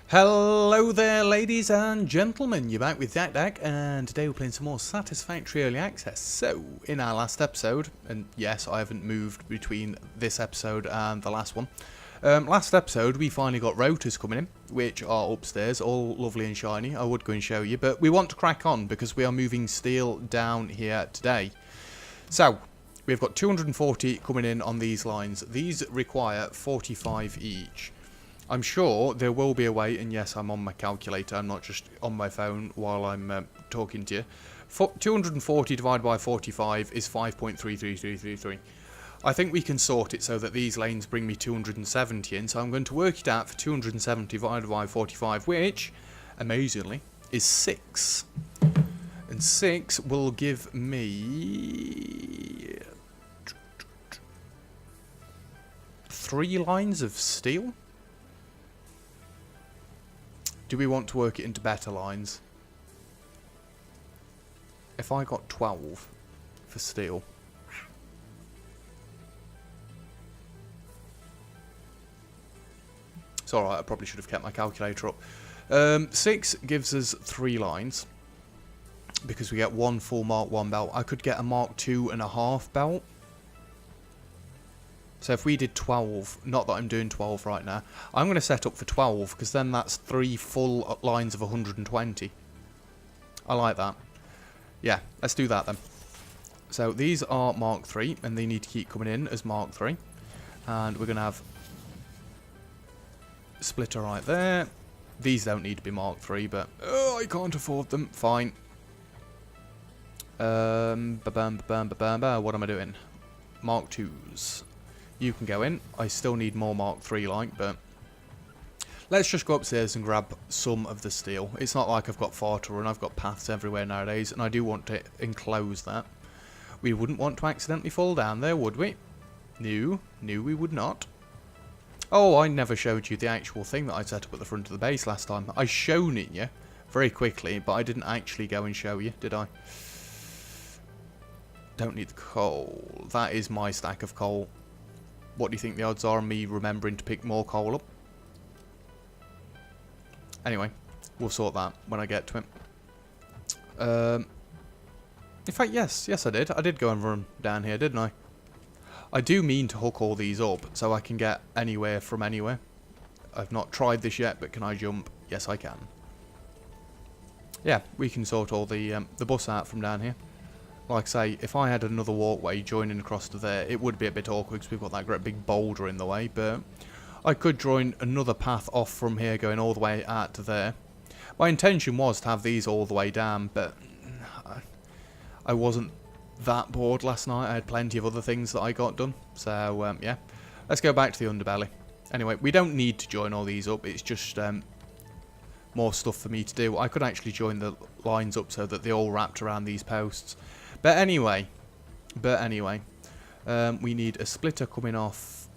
Hello there, ladies and gentlemen. You're back with Dak, and today we're playing some more Satisfactory Early Access. So, in our last episode, and yes, I haven't moved between this episode and the last one. Last episode, we finally got rotors coming in, which are upstairs, all lovely and shiny. I would go and show you, but we want to crack on because we are moving steel down here today. So, we've got 240 coming in on these lines. These require 45 each. I'm sure there will be a way, and yes, I'm on my calculator, I'm not just on my phone while I'm talking to you. 240 divided by 45 is 5.33333. I think we can sort it so that these lanes bring me 270 in, so I'm going to work it out for 270 divided by 45, which, amazingly, is 6. And 6 will give me 3 lines of steel. Do we want to work it into better lines? If I got 12 for steel. It's alright, I probably should have kept my calculator up. 6 gives us 3 lines. Because we get 1 full Mark 1 belt. I could get a Mark 2.5 belt. So if we did 12, not that I'm doing 12 right now, I'm going to set up for 12 because then that's 3 full lines of 120. I like that. Yeah, let's do that then. So these are Mark 3 and they need to keep coming in as Mark 3. And we're going to have splitter right there. These don't need to be Mark 3, but I can't afford them. Fine. What am I doing? Mark 2s. You can go in. I still need more Mark 3 like, but let's just go upstairs and grab some of the steel. It's not like I've got far to run. I've got paths everywhere nowadays, and I do want to enclose that. We wouldn't want to accidentally fall down there, would we? No, we would not. Oh, I never showed you the actual thing that I set up at the front of the base last time. I shown it you very quickly, but I didn't actually go and show you, did I? Don't need the coal. That is my stack of coal. What do you think the odds are of me remembering to pick more coal up? Anyway, we'll sort that when I get to it. In fact, yes I did. I did go and run down here, didn't I? I do mean to hook all these up so I can get anywhere from anywhere. I've not tried this yet, but can I jump? Yes, I can. Yeah, we can sort all the bus out from down here. Like I say, if I had another walkway joining across to there, it would be a bit awkward because we've got that great big boulder in the way, but I could join another path off from here going all the way out to there. My intention was to have these all the way down, but I wasn't that bored last night. I had plenty of other things that I got done, so yeah. Let's go back to the underbelly. Anyway, we don't need to join all these up, it's just more stuff for me to do. I could actually join the lines up so that they all wrapped around these posts. But anyway, we need a splitter coming off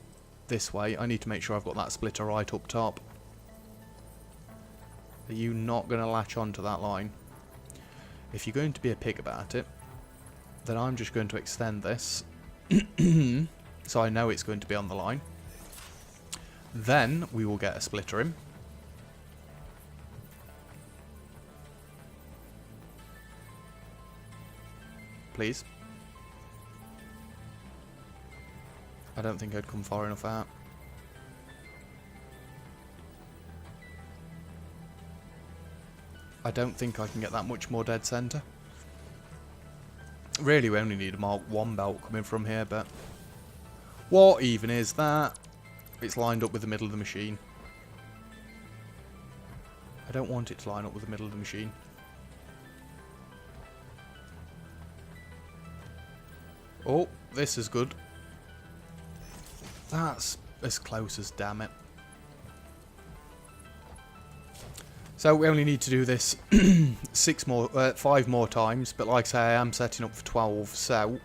this way. I need to make sure I've got that splitter right up top. Are you not going to latch onto that line? If you're going to be a pig about it, then I'm just going to extend this. So I know it's going to be on the line. Then we will get a splitter in. Please. I don't think I'd come far enough out. I don't think I can get that much more dead centre. Really, we only need a Mark 1 belt coming from here, but what even is that? It's lined up with the middle of the machine. I don't want it to line up with the middle of the machine. Oh, this is good. That's as close as damn it. So we only need to do this 5 more times, but like I say, I am setting up for 12, so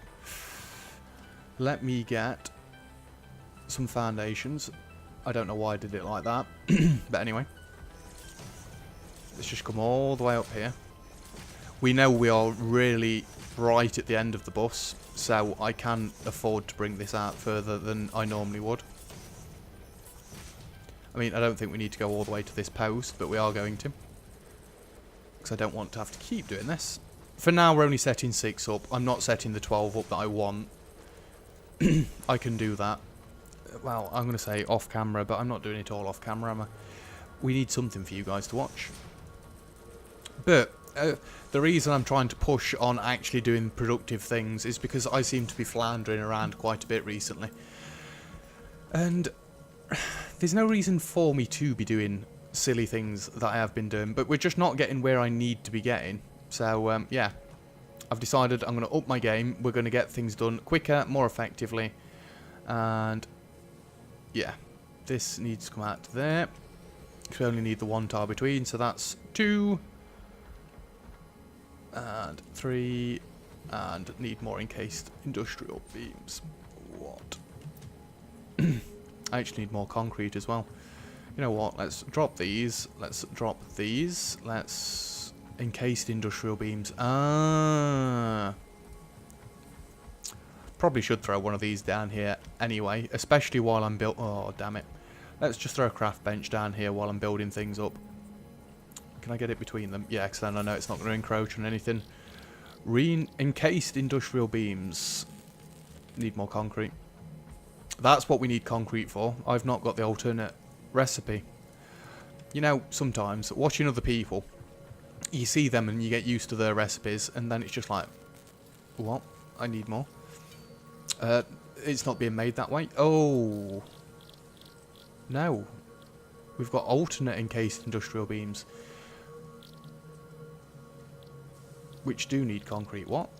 let me get some foundations. I don't know why I did it like that, but anyway. Let's just come all the way up here. We know we are really right at the end of the bus, so I can afford to bring this out further than I normally would. I mean, I don't think we need to go all the way to this post, but we are going to. Because I don't want to have to keep doing this. For now, we're only setting 6 up. I'm not setting the 12 up that I want. I can do that. Well, I'm going to say off camera, but I'm not doing it all off camera, am I? We need something for you guys to watch. But the reason I'm trying to push on actually doing productive things is because I seem to be floundering around quite a bit recently. And there's no reason for me to be doing silly things that I have been doing, but we're just not getting where I need to be getting. So, yeah, I've decided I'm going to up my game. We're going to get things done quicker, more effectively. And, yeah, this needs to come out to there. We only need the 1 tile between, so that's 2. And 3. And need more encased industrial beams. What? I actually need more concrete as well. You know what? Let's drop these. Let's drop these. Let's encased industrial beams. Ah. Probably should throw one of these down here anyway, especially while I'm built. Oh, damn it. Let's just throw a craft bench down here while I'm building things up. Can I get it between them? Yeah, because then I know it's not going to encroach on anything. Encased industrial beams. Need more concrete. That's what we need concrete for. I've not got the alternate recipe. You know, sometimes watching other people, you see them and you get used to their recipes, and then it's just like, what? I need more. It's not being made that way. Oh. No. We've got alternate encased industrial beams. Which do need concrete. What?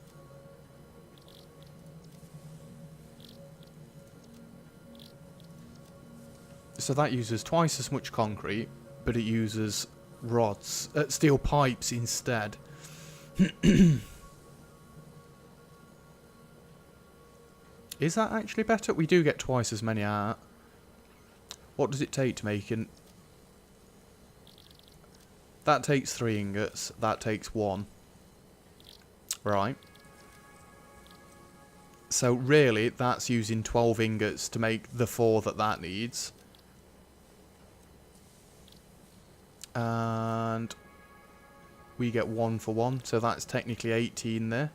So that uses twice as much concrete, but it uses rods, steel pipes instead. Is that actually better? We do get twice as many out. What does it take to make an... That takes 3 ingots. That takes 1. Right. So really, that's using 12 ingots to make the 4 that needs. And we get 1 for 1, so that's technically 18 there.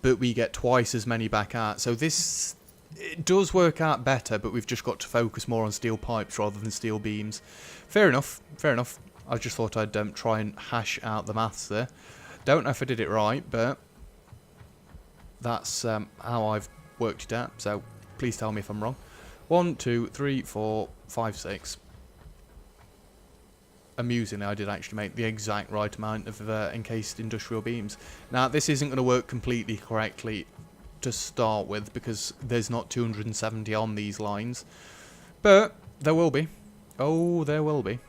But we get twice as many back out. So this, it does work out better, but we've just got to focus more on steel pipes rather than steel beams. Fair enough, fair enough. I just thought I'd try and hash out the maths there. Don't know if I did it right, but that's how I've worked it out. So please tell me if I'm wrong. 1, 2, 3, 4, 5, 6. Amusingly, I did actually make the exact right amount of encased industrial beams. Now, this isn't going to work completely correctly to start with, because there's not 270 on these lines. But there will be. Oh, there will be.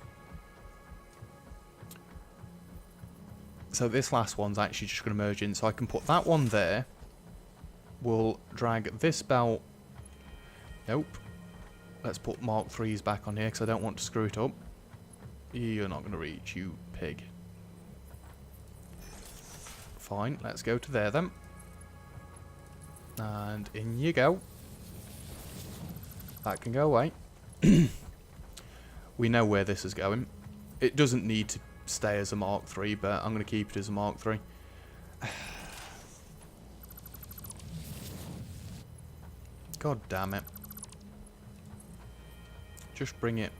So this last one's actually just going to merge in. So I can put that one there. We'll drag this belt. Nope. Let's put Mark 3s back on here, because I don't want to screw it up. You're not going to reach, you pig. Fine, let's go to there then. And in you go. That can go away. We know where this is going. It doesn't need to stay as a Mark 3, but I'm going to keep it as a Mark 3. God damn it. Just bring it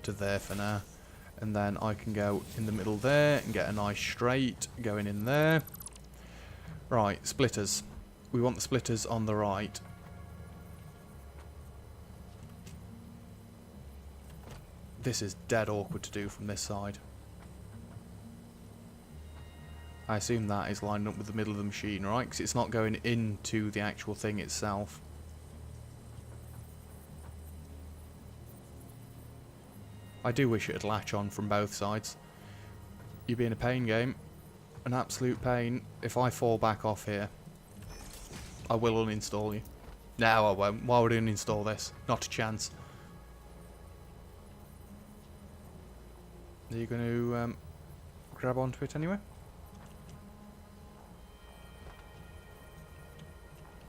to there for now. And then I can go in the middle there and get a nice straight going in there. Right, splitters. We want the splitters on the right. This is dead awkward to do from this side. I assume that is lined up with the middle of the machine, right? Because it's not going into the actual thing itself. I do wish it'd latch on from both sides. You being a pain, game. An absolute pain. If I fall back off here, I will uninstall you. No, I won't. Why would I uninstall this? Not a chance. Are you going to grab onto it anyway?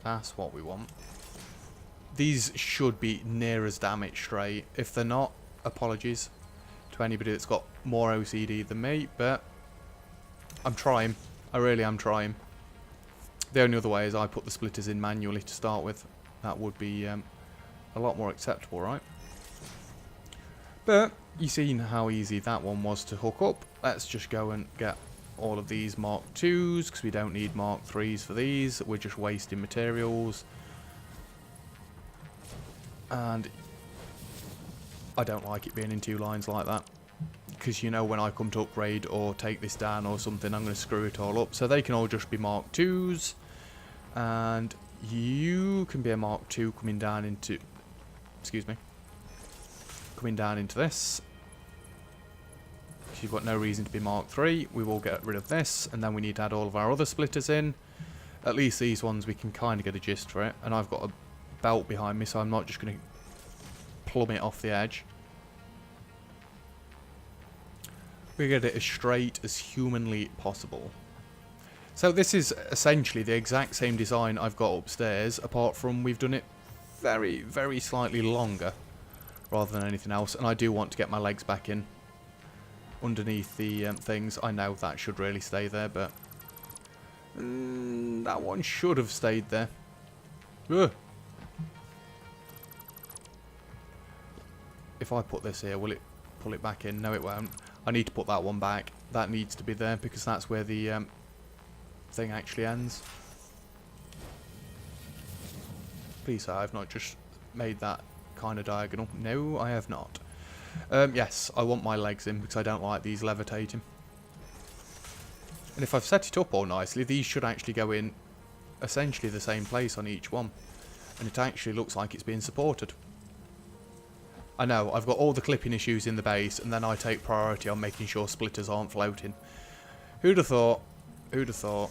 That's what we want. These should be near as damage straight. If they're not, apologies to anybody that's got more OCD than me, but I'm trying. I really am trying. The only other way is I put the splitters in manually to start with. That would be a lot more acceptable, right? But you've seen how easy that one was to hook up. Let's just go and get all of these Mark IIs, because we don't need Mark IIIs for these. We're just wasting materials. And I don't like it being in 2 lines like that, because you know when I come to upgrade or take this down or something, I'm going to screw it all up. So they can all just be Mark IIs, and you can be a Mark II coming down into, excuse me, coming down into this. You've got no reason to be Mark III. We will get rid of this, and then we need to add all of our other splitters in. At least these ones we can kind of get a gist for it. And I've got a belt behind me, so I'm not just going to plummet off the edge. We get it as straight as humanly possible. So this is essentially the exact same design I've got upstairs, apart from we've done it very, very slightly longer rather than anything else. And I do want to get my legs back in underneath the things. I know that should really stay there, but that one should have stayed there. Ugh. If I put this here, will it pull it back in? No, it won't. I need to put that one back. That needs to be there because that's where the thing actually ends. Please, I've not just made that kind of diagonal. No, I have not. Yes, I want my legs in because I don't like these levitating. And if I've set it up all nicely, these should actually go in essentially the same place on each one. And it actually looks like it's being supported. I know, I've got all the clipping issues in the base, and then I take priority on making sure splitters aren't floating. Who'd have thought? Who'd have thought?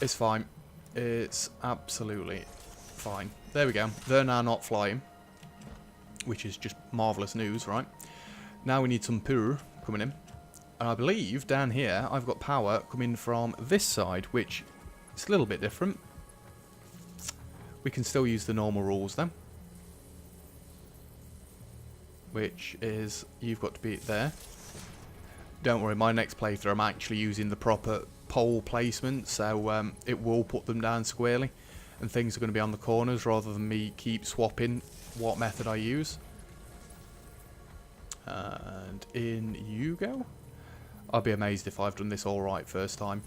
It's fine. It's absolutely fine. There we go. They're now not flying, which is just marvellous news, right? Now we need some power coming in. And I believe down here I've got power coming from this side, which is a little bit different. We can still use the normal rules then. Which is, you've got to be there. Don't worry, my next playthrough I'm actually using the proper pole placement, so it will put them down squarely. And things are going to be on the corners rather than me keep swapping what method I use. And in you go. I'll be amazed if I've done this all right first time.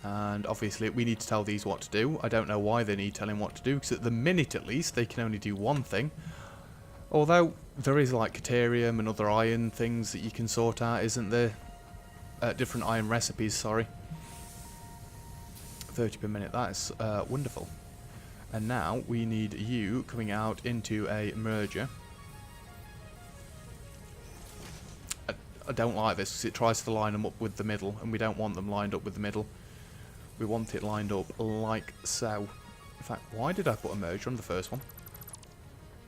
And obviously we need to tell these what to do. I don't know why they need telling what to do, because at the minute at least they can only do one thing. Although there is like Caterium and other iron things that you can sort out, isn't there? Different iron recipes, sorry. 30 per minute, that's wonderful. And now we need you coming out into a merger. I don't like this because it tries to line them up with the middle, and we don't want them lined up with the middle. We want it lined up like so. In fact, why did I put a merger on the first one?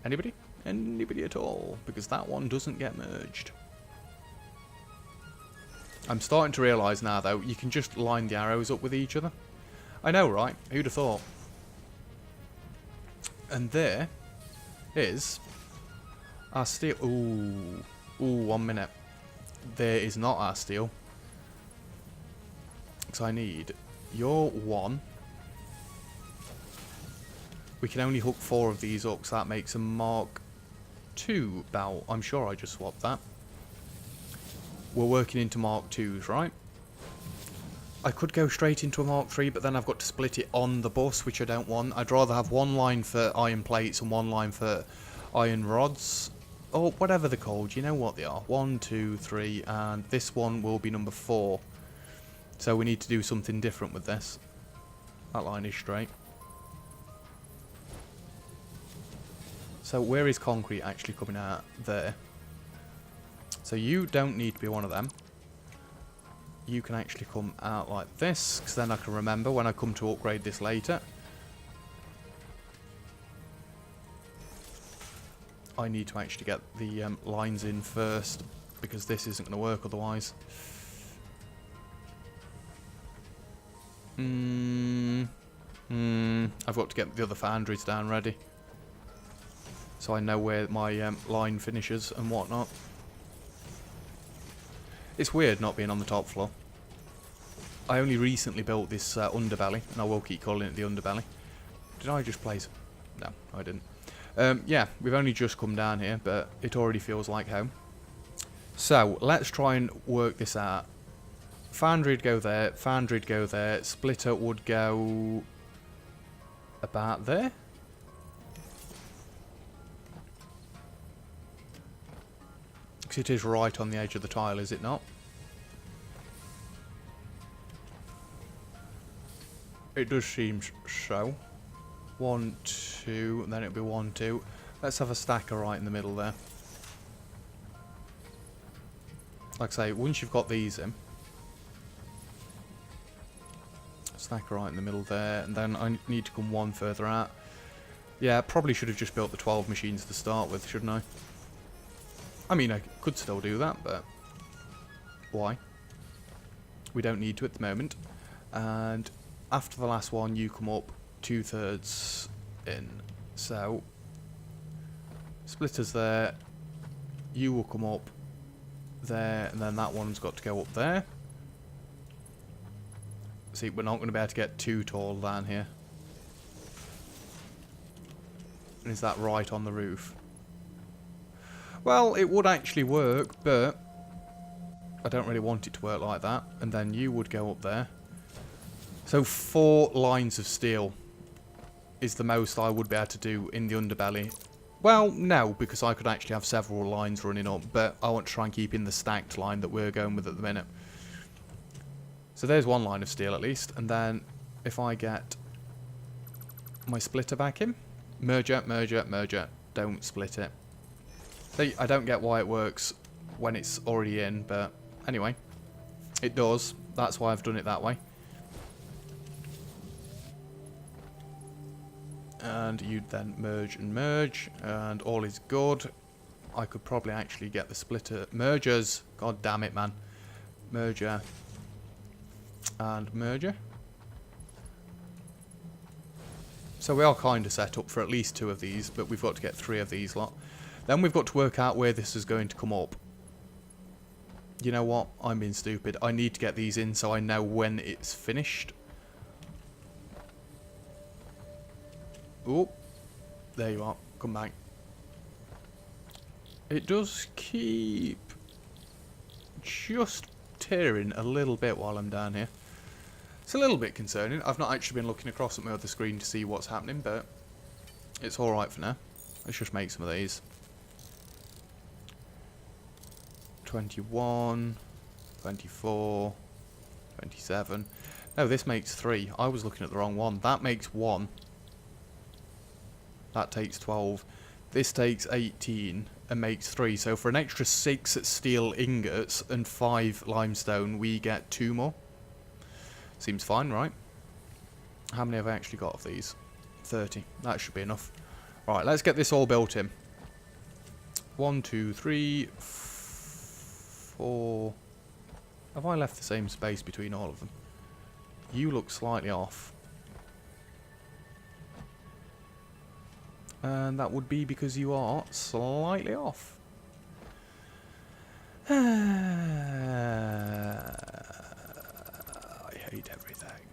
Anybody? Anybody at all? Because that one doesn't get merged. I'm starting to realise now, though, you can just line the arrows up with each other. I know, right? Who'd have thought? And there is our steel. Ooh. Ooh, 1 minute. There is not our steel. Because I need your 1. We can only hook 4 of these up, so that makes a Mark II belt. I'm sure I just swapped that. We're working into Mark IIs, right? I could go straight into a Mark III, but then I've got to split it on the bus, which I don't want. I'd rather have one line for iron plates and one line for iron rods. Or whatever they're called, you know what they are. 1, 2, 3, and this one will be number 4. So we need to do something different with this. That line is straight. So where is concrete actually coming out? There. So you don't need to be one of them. You can actually come out like this, because then I can remember when I come to upgrade this later. I need to actually get the lines in first, because this isn't going to work otherwise. I've got to get the other foundries down ready. so I know where my line finishes and whatnot. It's weird not being on the top floor. I only recently built this underbelly, and I will keep calling it the underbelly. Did I just place? No, I didn't. Yeah, we've only just come down here, but it already feels like home. So, let's try and work this out. Foundry'd go there, Foundry'd go there, Splitter would go about there. Because it is right on the edge of the tile, is it not? It does seem so. 1, 2, and then it'll be 1, 2. Let's have a stacker right in the middle there. Like I say, once you've got these in, stacker right in the middle there, and then I need to come one further out. Yeah, probably should have just built the 12 machines to start with, shouldn't I? I mean, I could still do that, but why? We don't need to at the moment. And after the last one, you come up 2/3 in. So, splitters there. You will come up there, and then that one's got to go up there. See, we're not going to be able to get too tall down here. And is that right on the roof? Well, it would actually work, but I don't really want it to work like that. And then you would go up there. So 4 lines of steel is the most I would be able to do in the underbelly. Well, no, because I could actually have several lines running up, but I want to try and keep in the stacked line that we're going with at the minute. So there's 1 line of steel at least, and then if I get my splitter back in, merger, merger, merger, don't split it. See, I don't get why it works when it's already in, but anyway, it does. That's why I've done it that way. And you'd then merge and merge, and all is good. I could probably actually get the splitter mergers. God damn it, man. Merger and merger. So we are kind of set up for at least 2 of these, but we've got to get 3 of these lot. Then we've got to work out where this is going to come up. You know what? I'm being stupid. I need to get these in so I know when it's finished. Oh, there you are. Come back. It does keep just tearing a little bit while I'm down here. It's a little bit concerning. I've not actually been looking across at my other screen to see what's happening, but it's alright for now. Let's just make some of these. 21, 24, 27. No, this makes 3. I was looking at the wrong one. That makes 1. That takes 12. This takes 18 and makes 3. So for an extra 6 steel ingots and 5 limestone, we get 2 more. Seems fine, right? How many have I actually got of these? 30. That should be enough. Right, let's get this all built in. 1, 2, 3, 4. Have I left the same space between all of them? You look slightly off. And that would be because you are slightly off. I hate everything.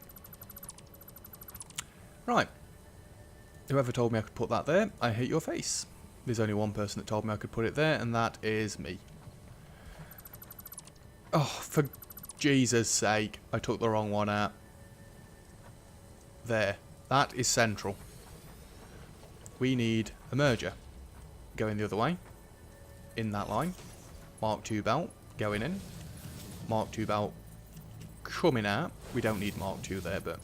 Right. Whoever told me I could put that there, I hate your face. There's only one person that told me I could put it there, and that is me. Oh, for Jesus' sake, I took the wrong one out. There. That is central. We need a merger. Going the other way. In that line. Mark II belt. Going in. Mark II belt coming out. We don't need Mark II there, but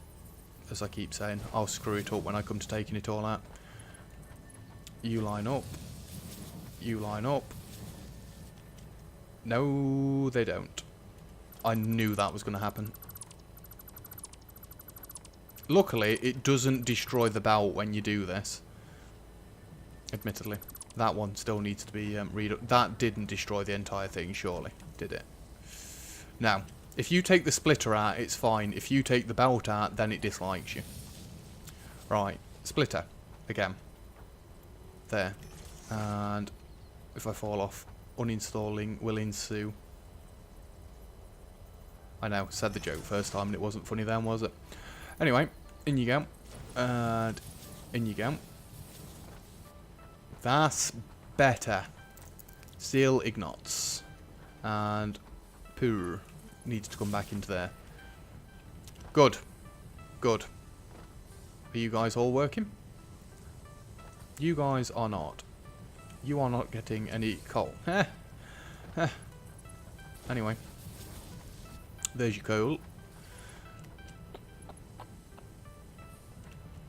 as I keep saying, I'll screw it up when I come to taking it all out. You line up. You line up. No, they don't. I knew that was going to happen. Luckily, it doesn't destroy the belt when you do this. Admittedly. That one still needs to be redone. That didn't destroy the entire thing, surely, did it? Now, if you take the splitter out, it's fine. If you take the belt out, then it dislikes you. Right, splitter. Again. There. And if I fall off, uninstalling will ensue. I know, said the joke first time and it wasn't funny then, was it? Anyway, in you go. And in you go. That's better. Steel ignots. And poo needs to come back into there. Good. Good. Are you guys all working? You guys are not. You are not getting any coal. Anyway. There's your coal.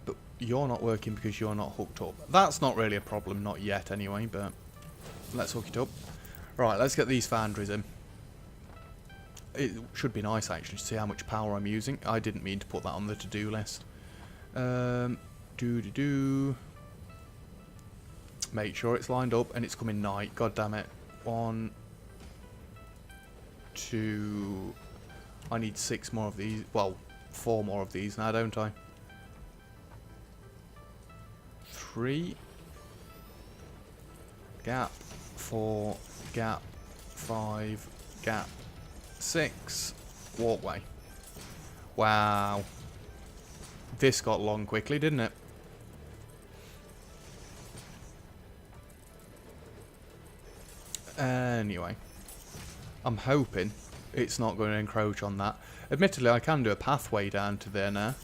But you're not working because you're not hooked up. That's not really a problem, not yet anyway, but let's hook it up. Right, let's get these foundries in. It should be nice actually to see how much power I'm using. I didn't mean to put that on the to-do list. Make sure it's lined up and it's coming night. God damn it. 1, 2... I need 6 more of these. Well, 4 more of these now, don't I? 3. Gap. 4. Gap. 5. Gap. 6. Walkway. Wow. This got long quickly, didn't it? Anyway. I'm hoping it's not going to encroach on that. Admittedly, I can do a pathway down to there now.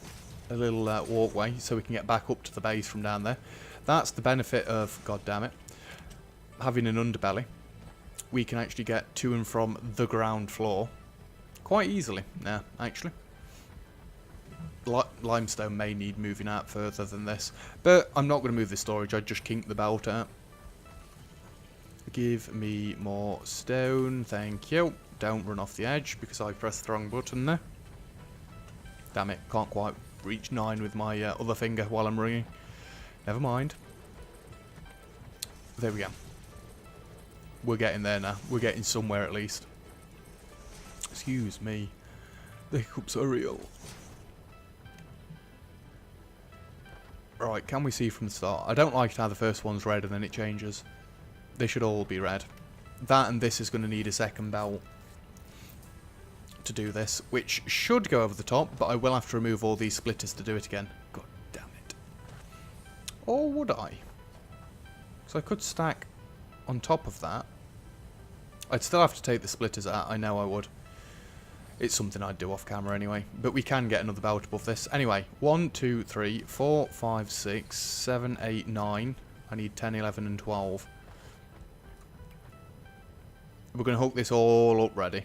A little walkway, so we can get back up to the base from down there. That's the benefit of, god damn it, having an underbelly. We can actually get to and from the ground floor quite easily. Nah, actually. Limestone may need moving out further than this. But I'm not going to move the storage, I'd just kink the belt out. Give me more stone, thank you. Don't run off the edge because I pressed the wrong button there. Damn it, can't quite reach 9 with my other finger while I'm ringing. Never mind. There we go. We're getting there now. We're getting somewhere at least. Excuse me. The hiccups are real. Right, can we see from the start? I don't like it how the first one's red and then it changes. They should all be red. That and this is going to need a second belt to do this, which should go over the top, but I will have to remove all these splitters to do it again. God damn it. Or would I? So I could stack on top of that. I'd still have to take the splitters out, I know I would. It's something I'd do off camera anyway, but we can get another belt above this. Anyway, 1, 2, 3, 4, 5, 6, 7, 8, 9. I need 10, 11 and 12. We're going to hook this all up ready.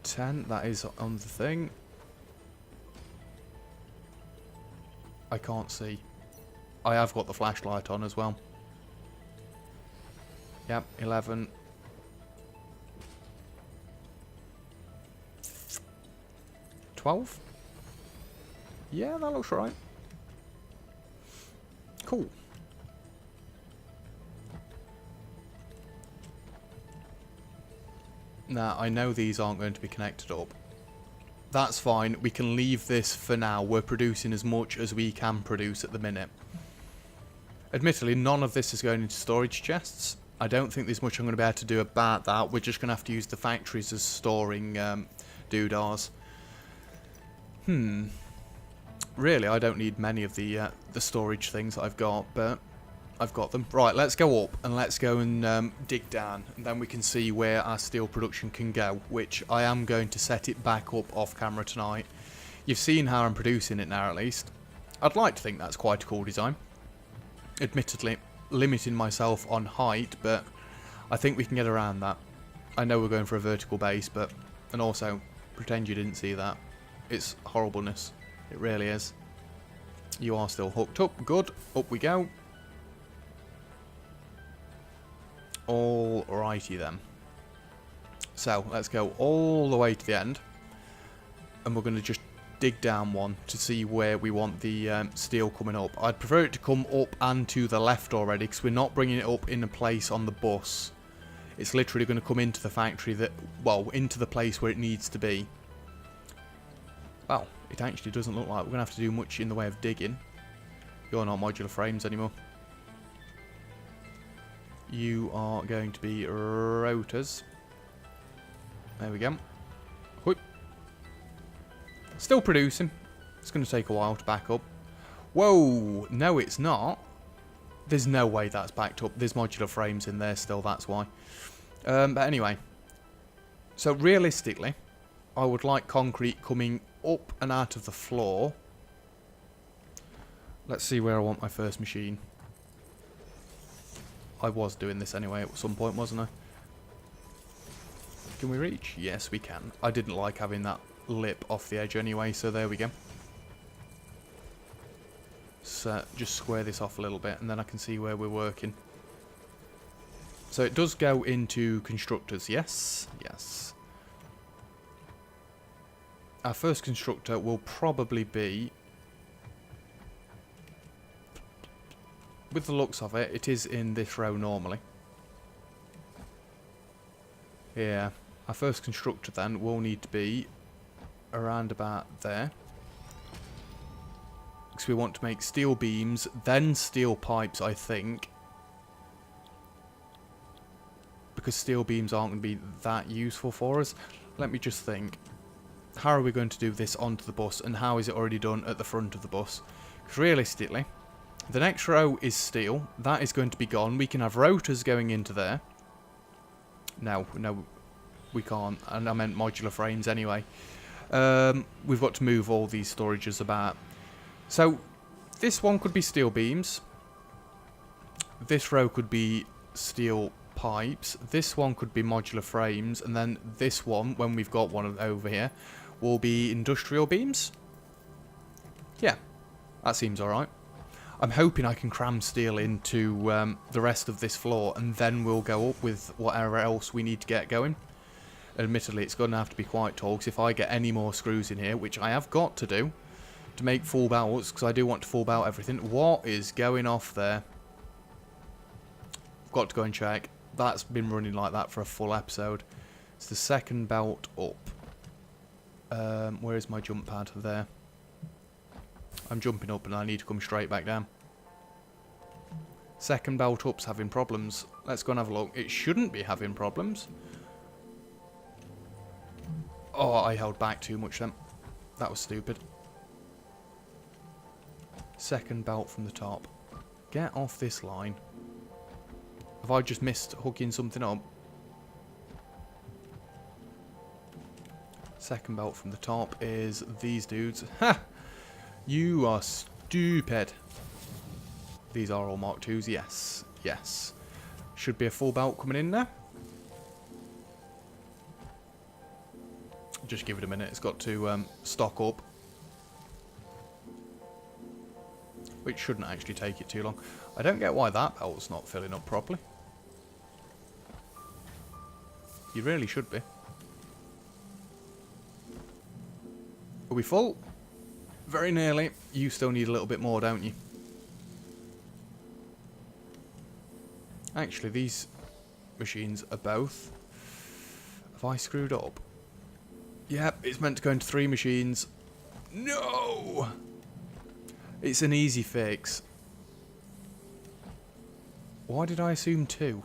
10, that is on the thing. I can't see. I have got the flashlight on as well. Yep, 11. 12? Yeah, that looks right. Cool. Now, I know these aren't going to be connected up. That's fine. We can leave this for now. We're producing as much as we can produce at the minute. Admittedly, none of this is going into storage chests. I don't think there's much I'm going to be able to do about that. We're just going to have to use the factories as storing doodahs. Really, I don't need many of the storage things that I've got, but I've got them. Right, let's go up and let's go and dig down, and then we can see where our steel production can go, which I am going to set it back up off camera tonight. You've seen how I'm producing it now, at least. I'd like to think that's quite a cool design. Admittedly, limiting myself on height, but I think we can get around that. I know we're going for a vertical base, but... And also, pretend you didn't see that. It's horribleness. It really is. You are still hooked up. Good. Up we go. Alrighty then. So, let's go all the way to the end. And we're going to just dig down one to see where we want the steel coming up. I'd prefer it to come up and to the left already, because we're not bringing it up in a place on the bus. It's literally going to come into the factory that, well, into the place where it needs to be. Well, it actually doesn't look like we're going to have to do much in the way of digging. You're not modular frames anymore. You are going to be rotors. There we go. Whoop. Still producing. It's going to take a while to back up. Whoa! No, it's not. There's no way that's backed up. There's modular frames in there still, that's why. But anyway. So realistically, I would like concrete coming up and out of the floor. Let's see where I want my first machine. I was doing this anyway at some point, wasn't I? Can we reach? Yes, we can. I didn't like having that lip off the edge anyway, so there we go. So just square this off a little bit and then I can see where we're working. So it does go into constructors, yes? Yes. Our first constructor will probably be, with the looks of it, it is in this row normally. Yeah, our first constructor then will need to be around about there. Because we want to make steel beams, then steel pipes, I think. Because steel beams aren't going to be that useful for us. Let me just think. How are we going to do this onto the bus, and how is it already done at the front of the bus? Because realistically, the next row is steel. That is going to be gone. We can have rotors going into there. No, we can't. And I meant modular frames anyway. We've got to move all these storages about. So, this one could be steel beams. This row could be steel pipes. This one could be modular frames. And then this one, when we've got one over here, will be industrial beams. Yeah, that seems alright. I'm hoping I can cram steel into the rest of this floor, and then we'll go up with whatever else we need to get going. Admittedly, it's going to have to be quite tall, because if I get any more screws in here, which I have got to do, to make full belts, because I do want to full belt everything. What is going off there? I've got to go and check. That's been running like that for a full episode. It's the second belt up. Where is my jump pad? There. I'm jumping up and I need to come straight back down. Second belt up's having problems. Let's go and have a look. It shouldn't be having problems. Oh, I held back too much then. That was stupid. Second belt from the top. Get off this line. Have I just missed hooking something up? Second belt from the top is these dudes. Ha! You are stupid. These are all Mark IIs. Yes. Yes. Should be a full belt coming in there. Just give it a minute. It's got to stock up. Which shouldn't actually take it too long. I don't get why that belt's not filling up properly. You really should be. Are we full? Very nearly. You still need a little bit more, don't you? Actually, these machines are both. Have I screwed up? Yep, it's meant to go into 3 machines. No! It's an easy fix. Why did I assume 2?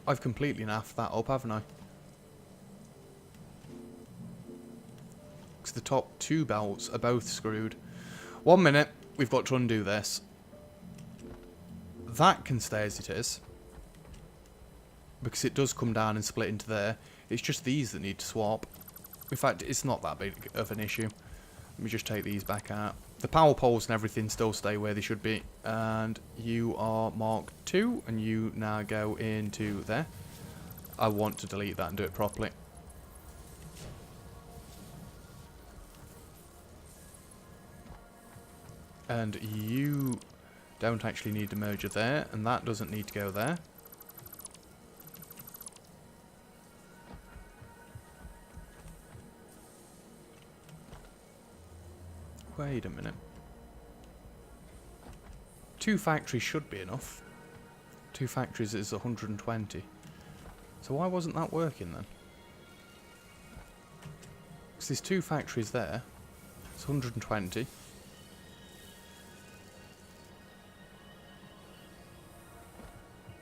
I've completely naffed that up, haven't I? Because the top 2 belts are both screwed. 1 minute, we've got to undo this. That can stay as it is. Because it does come down and split into there. It's just these that need to swap. In fact, it's not that big of an issue. Let me just take these back out. The power poles and everything still stay where they should be. And you are Mark II, and you now go into there. I want to delete that and do it properly. And you don't actually need a merger there, and that doesn't need to go there. Wait a minute. 2 factories should be enough. 2 factories is 120. So why wasn't that working then? Because there's 2 factories there. It's 120.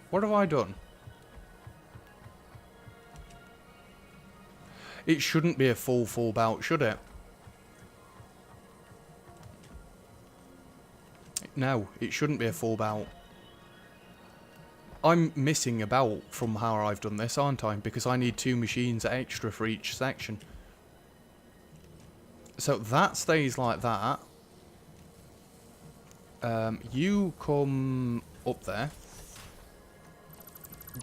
What have I done? It shouldn't be a full belt, should it? No, it shouldn't be a full belt. I'm missing a belt from how I've done this, aren't I? Because I need 2 machines extra for each section. So that stays like that. You come up there.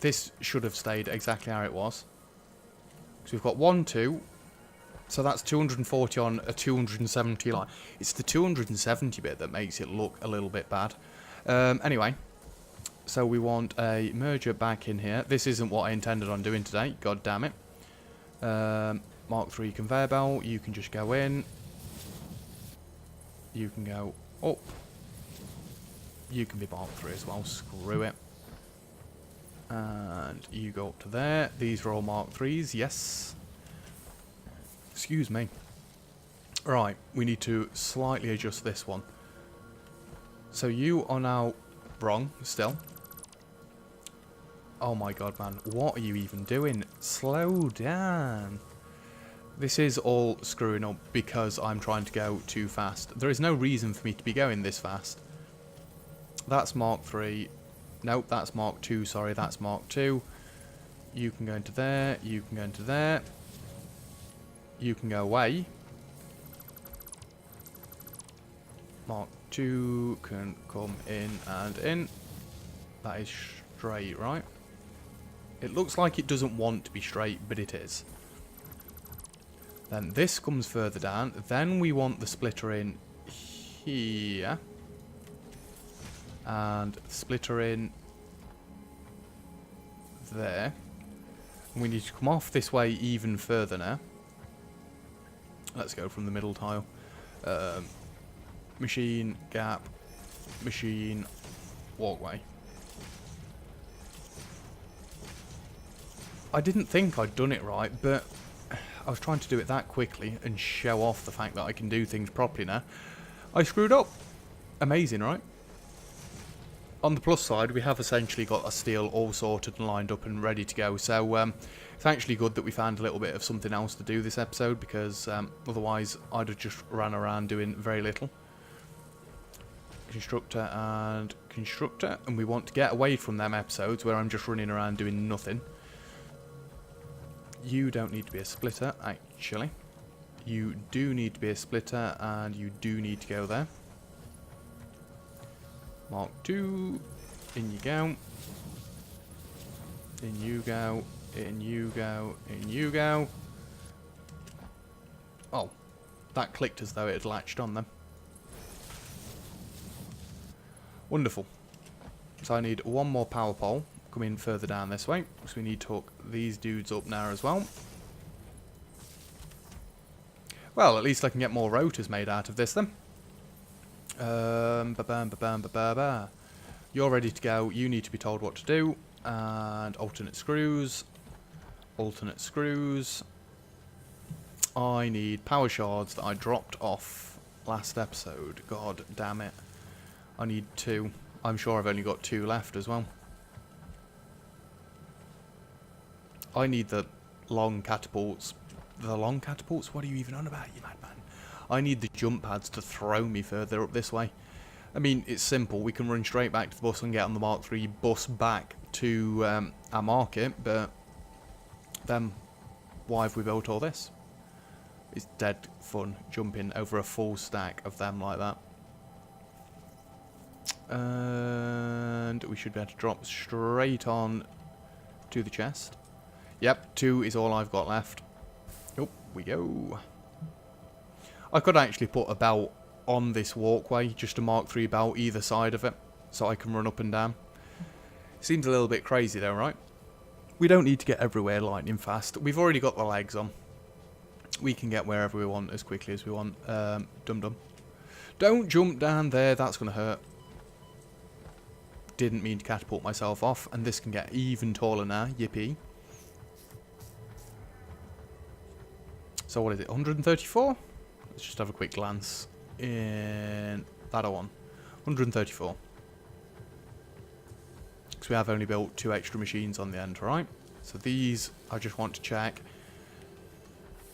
This should have stayed exactly how it was. So we've got 1, 2. So that's 240 on a 270 line. It's the 270 bit that makes it look a little bit bad. Anyway, so we want a merger back in here. This isn't what I intended on doing today. God damn it. Mark III conveyor belt. You can just go in. You can go up. You can be Mark III as well. Screw it. And you go up to there. These are all Mark IIIs. Yes. Excuse me. Right, we need to slightly adjust this one. So you are now wrong, still. Oh my god, man. What are you even doing? Slow down. This is all screwing up because I'm trying to go too fast. There is no reason for me to be going this fast. That's Mark III. Nope, that's Mark II. Sorry, that's Mark II. You can go into there. You can go into there. You can go away. Mark II can come in and in. That is straight, right? It looks like it doesn't want to be straight, but it is. Then this comes further down. Then we want the splitter in here. And the splitter in there. And we need to come off this way even further now. Let's go from the middle tile. Machine, gap, machine, walkway. I didn't think I'd done it right, but I was trying to do it that quickly and show off the fact that I can do things properly now. I screwed up. Amazing, right? On the plus side, we have essentially got our steel all sorted and lined up and ready to go. So it's actually good that we found a little bit of something else to do this episode, because otherwise I'd have just ran around doing very little. Constructor and constructor. And we want to get away from them episodes where I'm just running around doing nothing. You don't need to be a splitter, actually. You do need to be a splitter, and you do need to go there. Mark II, in you go. In you go, in you go, in you go. Oh, that clicked as though it had latched on them. Wonderful. So I need one more power pole coming further down this way. So we need to hook these dudes up now as well. Well, at least I can get more rotors made out of this then. You're ready to go. You need to be told what to do. And alternate screws. Alternate screws. I need power shards that I dropped off last episode. God damn it. I need 2. I'm sure I've only got 2 left as well. I need the long catapults. The long catapults? What are you even on about, you madman? I need the jump pads to throw me further up this way. I mean, it's simple. We can run straight back to the bus and get on the Mark III bus back to our market, but then why have we built all this? It's dead fun jumping over a full stack of them like that. And we should be able to drop straight on to the chest. Yep, 2 is all I've got left. Up we go. I could actually put a belt on this walkway, just a Mark III belt either side of it, so I can run up and down. Seems a little bit crazy though, right? We don't need to get everywhere lightning fast. We've already got the legs on. We can get wherever we want as quickly as we want. Dum-dum. Don't jump down there, that's going to hurt. Didn't mean to catapult myself off, and this can get even taller now, yippee. So what is it, 134? Let's just have a quick glance in that one. 134. Because we have only built 2 extra machines on the end, right? So these, I just want to check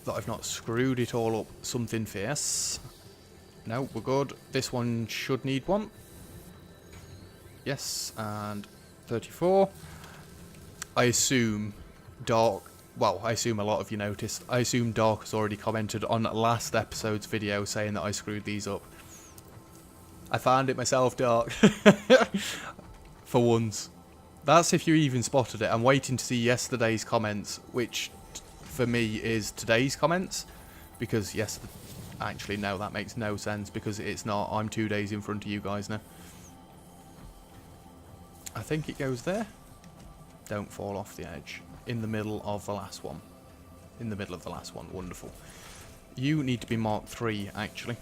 that I've not screwed it all up something fierce. No, we're good. This one should need one. Yes, and 34. I assume Dark, well, I assume a lot of you noticed. I assume Dark has already commented on last episode's video saying that I screwed these up. I found it myself, Dark. For once. That's if you even spotted it. I'm waiting to see yesterday's comments, which for me is today's comments. Because actually no, that makes no sense because it's not. I'm 2 days in front of you guys now. I think it goes there. Don't fall off the edge. In the middle of the last one. In the middle of the last one. Wonderful. You need to be Mark 3, actually.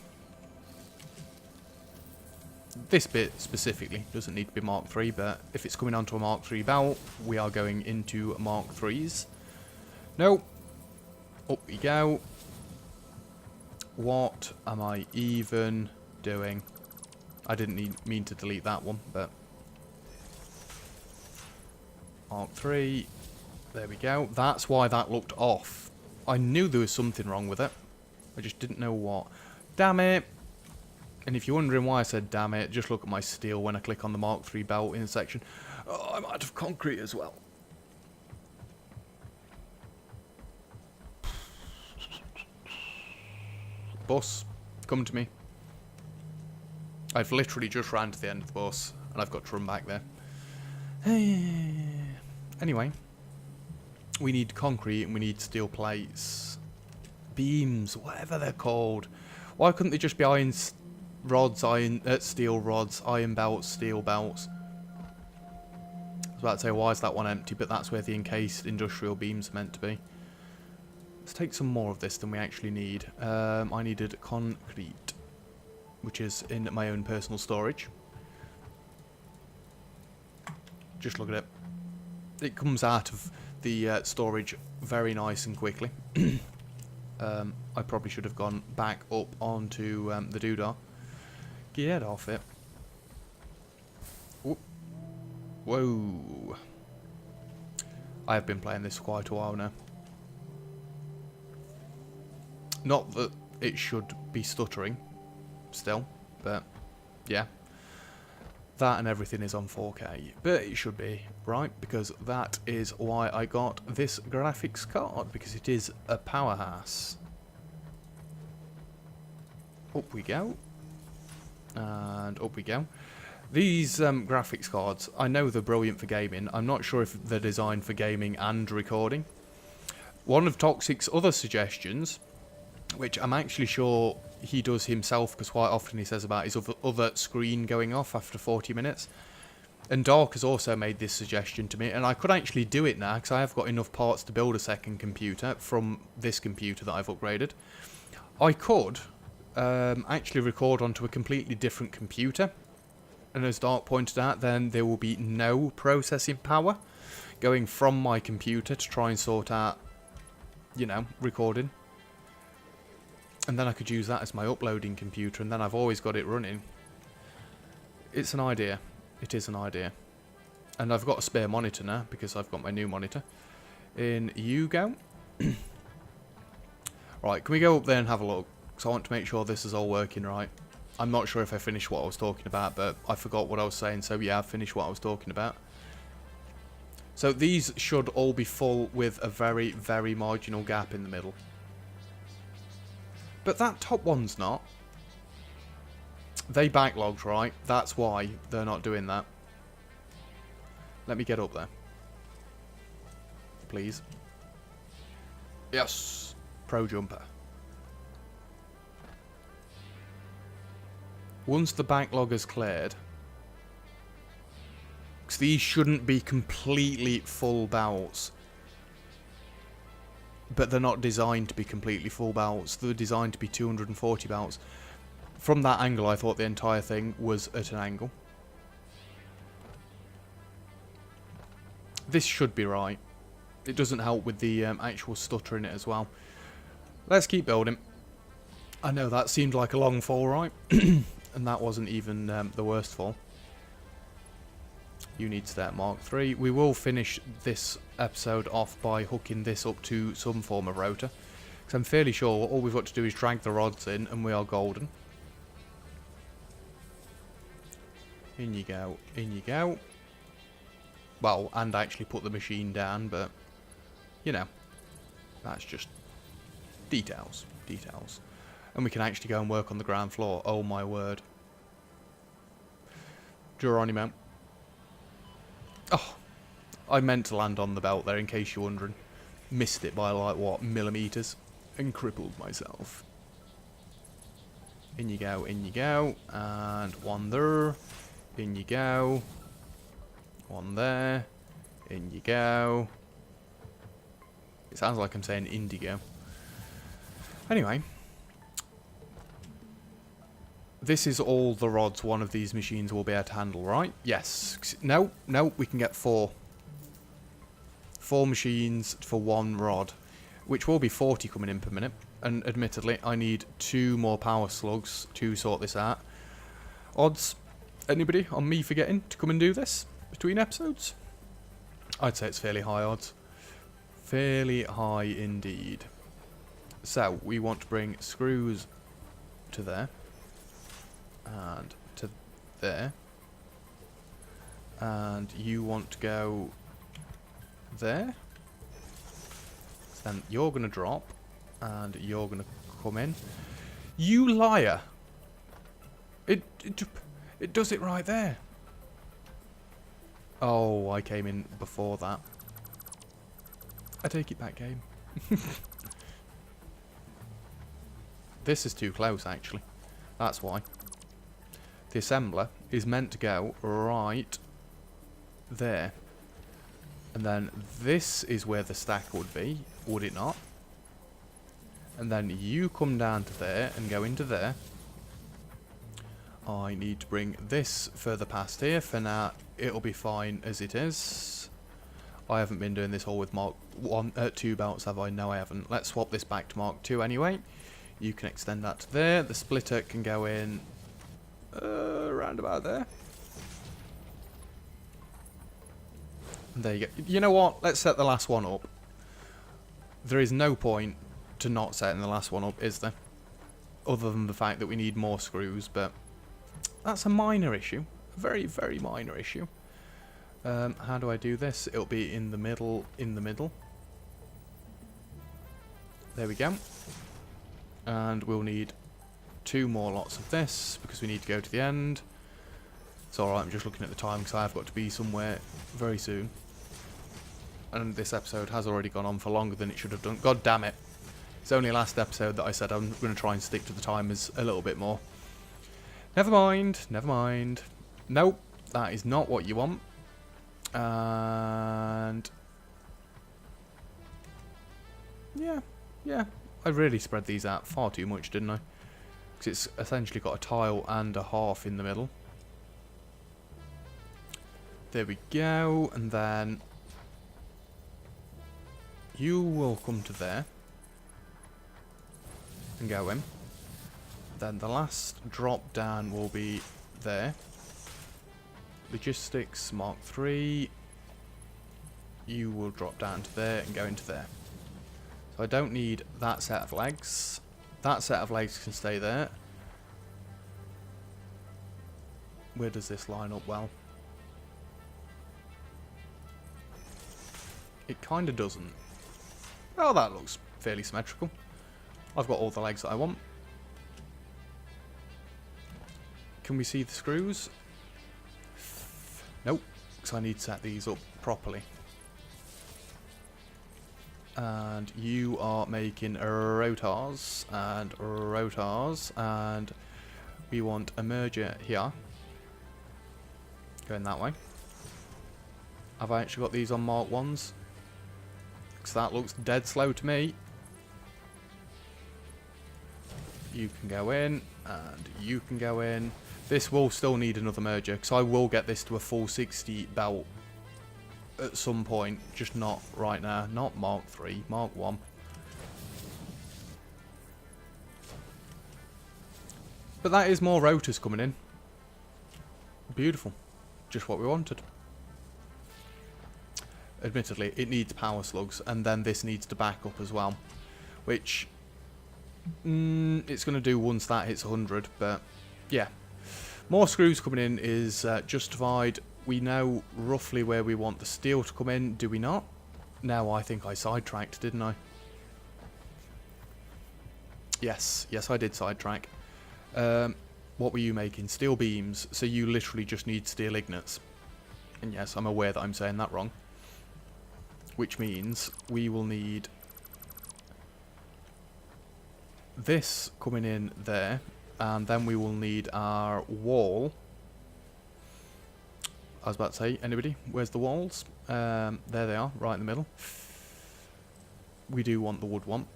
This bit specifically doesn't need to be Mark 3, but if it's coming onto a Mark 3 belt, we are going into Mark 3s. No. Up we go. What am I even doing? I didn't mean to delete that one, but... Mark 3. There we go. That's why that looked off. I knew there was something wrong with it. I just didn't know what. Damn it. And if you're wondering why I said damn it, just look at my steel when I click on the Mark 3 belt in section. Oh, I'm out of concrete as well. Bus, come to me. I've literally just ran to the end of the bus, and I've got to run back there. Anyway, we need concrete and we need steel plates. Beams, whatever they're called. Why couldn't they just be steel rods, iron belts, steel belts? I was about to say, why is that one empty? But that's where the encased industrial beams are meant to be. Let's take some more of this than we actually need. I needed concrete, which is in my own personal storage. Just look at it. It comes out of the storage very nice and quickly. I probably should have gone back up onto the doodah. Get off it. Whoop. Whoa. I have been playing this for quite a while now. Not that it should be stuttering still, but yeah. That and everything is on 4K, but it should be, right? Because that is why I got this graphics card, because it is a powerhouse. Up we go. And up we go. These graphics cards, I know they're brilliant for gaming. I'm not sure if they're designed for gaming and recording. One of Toxic's other suggestions, which I'm actually sure he does himself, because quite often he says about his other screen going off after 40 minutes. And Dark has also made this suggestion to me, and I could actually do it now, because I have got enough parts to build a second computer from this computer that I've upgraded. I could actually record onto a completely different computer, and as Dark pointed out, then there will be no processing power going from my computer to try and sort out, you know, recording. And then I could use that as my uploading computer, and then I've always got it running. It's an idea. It is an idea. And I've got a spare monitor now, because I've got my new monitor. In you go. Right, can we go up there and have a look? Because I want to make sure this is all working right. I'm not sure if I finished what I was talking about, but I forgot what I was saying, so yeah, I've finished what I was talking about. So these should all be full with a very, very marginal gap in the middle. But that top one's not. They backlogged, right? That's why they're not doing that. Let me get up there. Please. Yes. Pro jumper. Once the backlog is cleared, because these shouldn't be completely full belts. But they're not designed to be completely full belts. They're designed to be 240 belts. From that angle, I thought the entire thing was at an angle. This should be right. It doesn't help with the actual stutter in it as well. let's keep building. I know that seemed like a long fall, right? And that wasn't even the worst fall. You need to stay at Mark 3. We will finish this episode off by hooking this up to some form of rotor. Because I'm fairly sure all we've got to do is drag the rods in and we are golden. In you go, in you go. Well, and actually put the machine down, but, you know, that's just details, details. And we can actually go and work on the ground floor. Oh my word. Geronimo. Oh, I meant to land on the belt there in case you're wondering. Missed it by like, what, millimeters? And crippled myself. In you go, in you go. And one there. In you go. One there. In you go. It sounds like I'm saying indigo. Anyway. This is all the rods one of these machines will be able to handle, right? Yes. No, no, we can get 4. 4 machines for 1 rod. Which will be 40 coming in per minute. And admittedly, I need 2 more power slugs to sort this out. Odds? Anybody on me forgetting to come and do this between episodes? I'd say it's fairly high odds. Fairly high indeed. So, we want to bring screws to there. And to there. And you want to go there. Then you're going to drop. And you're going to come in. You liar! It does it right there. Oh, I came in before that. I take it back, game. This is too close, actually. That's why. The assembler is meant to go right there. And then this is where the stack would be, would it not? And then you come down to there and go into there. I need to bring this further past here. For now, it'll be fine as it is. I haven't been doing this all with Mark 2 belts, have I? No, I haven't. Let's swap this back to Mark 2 anyway. You can extend that to there. The splitter can go in around about there. And there you go. You know what? Let's set the last one up. There is no point to not setting the last one up, is there? Other than the fact that we need more screws, but that's a minor issue. A very, very minor issue. How do I do this? It'll be in the middle, in the middle. There we go. And we'll need 2 more lots of this, because we need to go to the end. It's alright, I'm just looking at the time, because I've got to be somewhere very soon. And this episode has already gone on for longer than it should have done. God damn it. It's only last episode that I said I'm going to try and stick to the timers a little bit more. Never mind, never mind. Nope, that is not what you want. And yeah, I really spread these out far too much, didn't I? Because it's essentially got a tile and a half in the middle. There we go, and then you will come to there and go in. Then the last drop down will be there. Logistics Mark 3. You will drop down to there and go into there. So I don't need that set of legs. That set of legs can stay there. Where does this line up well? It kind of doesn't. Oh, that looks fairly symmetrical. I've got all the legs that I want. Can we see the screws? Nope, because I need to set these up properly. And you are making rotors, and we want a merger here. Going that way. Have I actually got these on Mark 1s? Because that looks dead slow to me. You can go in, and you can go in. This will still need another merger, because I will get this to a full 60 belt at some point, just not right now. Not Mark 3, Mark 1. But that is more rotors coming in. Beautiful. Just what we wanted. Admittedly, it needs power slugs, and then this needs to back up as well. Which, it's going to do once that hits 100, but yeah. More screws coming in is justified. We know roughly where we want the steel to come in, do we not? No, I think I sidetracked, didn't I? Yes, I did sidetrack. What were you making? Steel beams, so you literally just need steel ingots. And yes, I'm aware that I'm saying that wrong. Which means we will need this coming in there, and then we will need our wall. I was about to say, anybody? Where's the walls? There they are, right in the middle. We do want the wood one.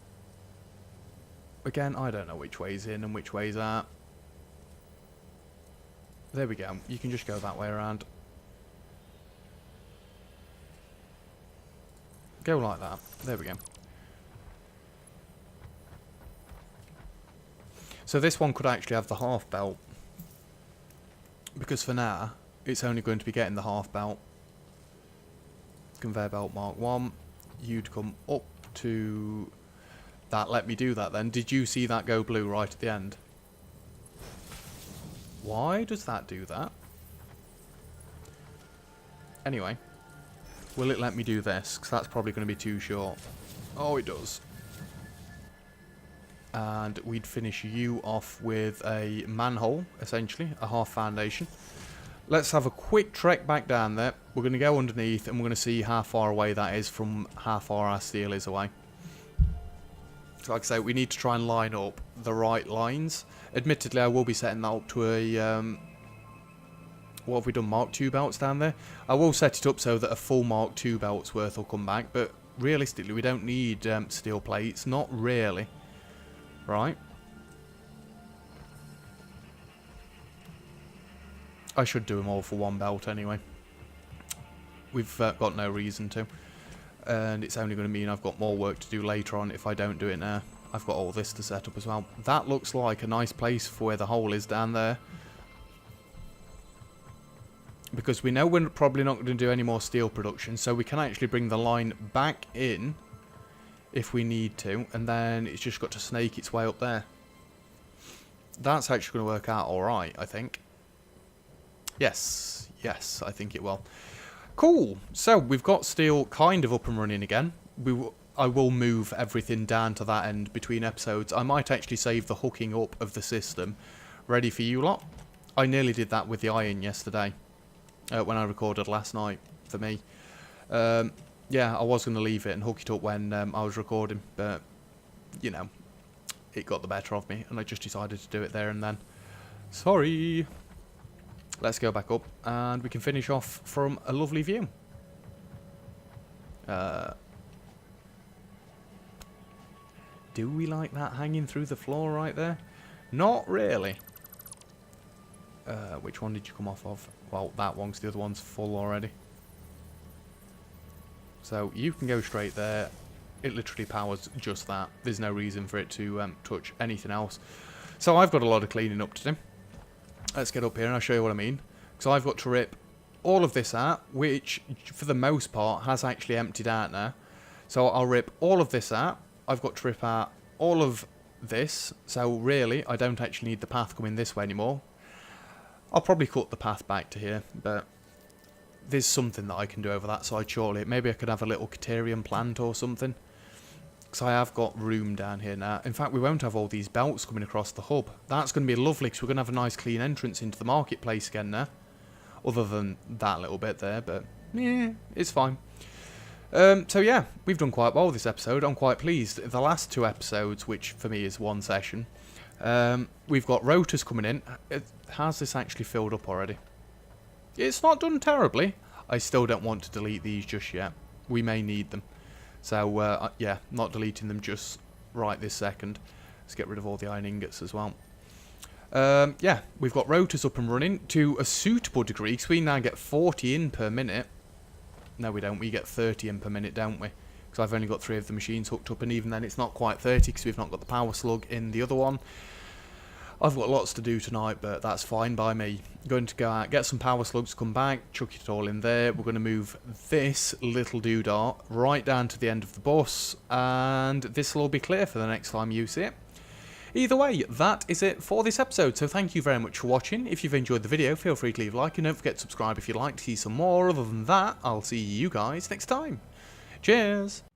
Again, I don't know which way's in and which way's out. There we go. You can just go that way around. Go like that. There we go. So this one could actually have the half belt. Because for now, it's only going to be getting the half belt. Conveyor belt Mark 1. You'd come up to that. Let me do that then. Did you see that go blue right at the end? Why does that do that? Anyway. Will it let me do this? Because that's probably going to be too short. Oh, it does. And we'd finish you off with a manhole, essentially. A half foundation. Let's have a quick trek back down there. We're going to go underneath and we're going to see how far away that is from how far our steel is away. So like I say, we need to try and line up the right lines. Admittedly, I will be setting that up to a... what have we done? Mark II belts down there? I will set it up so that a full Mark II belt's worth will come back. But realistically, we don't need steel plates. Not really. Right. I should do them all for one belt anyway. We've got no reason to. And it's only going to mean I've got more work to do later on if I don't do it now. I've got all this to set up as well. That looks like a nice place for where the hole is down there. Because we know we're probably not going to do any more steel production. So we can actually bring the line back in if we need to. And then it's just got to snake its way up there. That's actually going to work out alright, I think. Yes, I think it will. Cool. So we've got steel kind of up and running again. I will move everything down to that end between episodes. I might actually save the hooking up of the system ready for you lot. I nearly did that with the iron yesterday when I recorded last night for me. Yeah, I was going to leave it and hook it up when I was recording, but you know, it got the better of me and I just decided to do it there and then. Sorry. Let's go back up and we can finish off from a lovely view. Do we like that hanging through the floor right there? Not really. Which one did you come off of? Well, that one, 'cause the other one's full already. So you can go straight there. It literally powers just that. There's no reason for it to touch anything else. So I've got a lot of cleaning up to do. Let's get up here and I'll show you what I mean. So I've got to rip all of this out, which for the most part has actually emptied out now. So I'll rip all of this out. I've got to rip out all of this. So really, I don't actually need the path coming this way anymore. I'll probably cut the path back to here, but there's something that I can do over that side surely. Maybe I could have a little Caterium plant or something. Because I have got room down here now. In fact, we won't have all these belts coming across the hub. That's going to be lovely because we're going to have a nice clean entrance into the marketplace again now. Other than that little bit there, but yeah, it's fine. So yeah, we've done quite well this episode. I'm quite pleased. The last two episodes, which for me is one session, we've got rotors coming in. Has this actually filled up already? It's not done terribly. I still don't want to delete these just yet. We may need them. So, yeah, not deleting them just right this second. Let's get rid of all the iron ingots as well. Yeah, we've got rotors up and running to a suitable degree, because we now get 40 in per minute. No, we don't. We get 30 in per minute, don't we? Because I've only got 3 of the machines hooked up, and even then it's not quite 30, because we've not got the power slug in the other one. I've got lots to do tonight, but that's fine by me. I'm going to go out, get some power slugs, come back, chuck it all in there. We're going to move this little doodah right down to the end of the bus, and this will all be clear for the next time you see it. Either way, that is it for this episode, so thank you very much for watching. If you've enjoyed the video, feel free to leave a like, and don't forget to subscribe if you'd like to see some more. Other than that, I'll see you guys next time. Cheers!